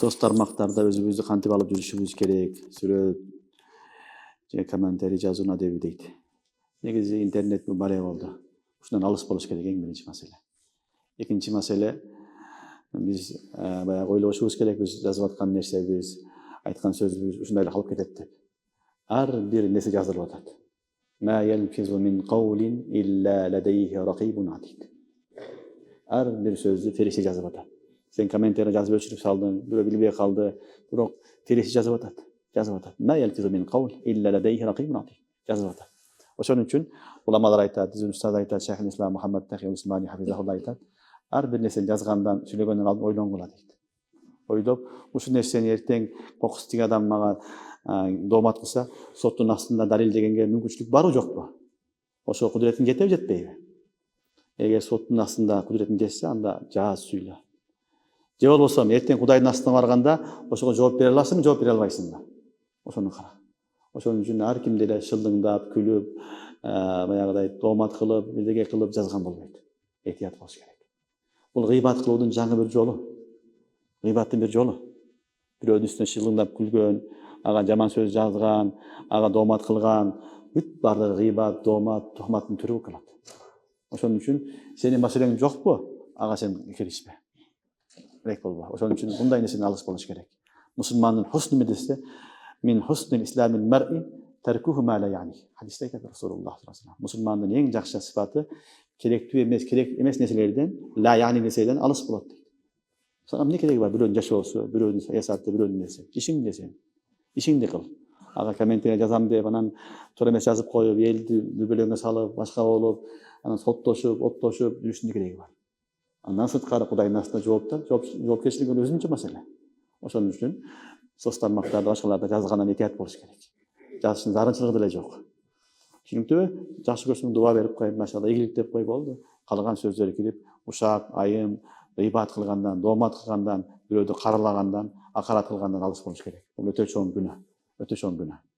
соц тармактарда өзүбүздү кантип алып жүрүшүбүз керек, сүрөт же комментарий жазуун адеби дейт. Негизи интернет бул bare болду. Ушундан алыс болуш керек эң биринчи маселе. Экинчи маселе, биз баягы ойлошубуз керек, биз жазып аткан нерсебиз, айткан сөзүбүз ушундай эле калып кетет деп. Ар бир нерсе жазылып атат. Ма ялфизу мин каулин илля ладейхи ракибун атид. Ар бир сөздү фериште жазып атат. Сен комментарий жазып өчүрүп салдың, бирөө билбей калды, бирок фериште жазып атат. Жазып атат. Ма ялфизу мин каул илля ладейхи ракибун атид. Жазып атат. Ошон үчүн уламалар айтат, биздин устаз айтат, Шейх ислам Мухаммад Тахир Усмани хафизахулла айтат, ар бир нерсени жазгандан, сүйлөгөндөн алдын ойлонгула дейт. Ойлоп, ушул нерсени эртең кокус тиги адам мага доомат кылса, соттун астында далилдегенге мүмкүнчүлүк барбы жокпу? Ошо кудуретиң жетеби, жетпейби? Эгер соттун астында кудуретиң жетсе, анда жааз сүйлө. Же болбосо эртең Кудайдын астына барганда ошого жооп бере аласыңбы, жооп бере албайсыңбы? Ошону кара. Ошон үчүн ар ким деле шылдыңдап, күлүп, баягыдай доомат кылып, бирдеге кылып жазган болбойт. Этият болуш керек. Бул гыйбат кылуудун жаңы бир жолу. Гыйбаттын бир жолу. Бирөөнүн үстүнө шылдыңдап күлгөн, ага жаман сөз жазган, ага доомат кылган, бүт баардыгы гыйбат, доомат, тухматтын түрү болуп калат. Ошон үчүн сенин маселең жокпу? Ага сен киришпе. Керек болбо. Ошон үчүн мындай нерседен алыс болуш керек. Мусулмандын хусну медресе min husnil islamil mar'i terkuhu ma la yani. Hadiste aytат Rasulullah sallallahu aleyhi ve sellem. Musulmandын эң жакшы сыпаты керектүү эмес, керек эмес нерселерден, ла яни нерселерден алыс болот дейт. Сага эмне кереги бар? Бирөөнүн жашоосу, бирөөнүн саясаты, бирөөнүн нерсе. Ишиң биле сен. Ишиңди кыл. Ага комментарий жазам деп, анан туура эмес жазып коюп, элди дүбөлөңгө салып, башка болуп, анан соттошуп, оттошуп жүрүштүн кереги бар. Андан сырткары Кудайдын астында жоопкерчилиги өзүнчө маселе. Ошон үчүн соц тармактарда, башкаларда жазгандан этият болуш керек. Жазыштын зарынчылыгы деле жок. Түшүнүктүүбү? Жакшы көрсөң дуа берип коюп, машалла ийгилик деп кой болду. Калган сөздөр кирип, ушак, айым, гыйбат кылгандан, доомат кылгандан, бирөөдү каралагандан, акарат кылгандан алыс болуш керек. Бул өтө чоң күнөө. Өтө чоң күнөө.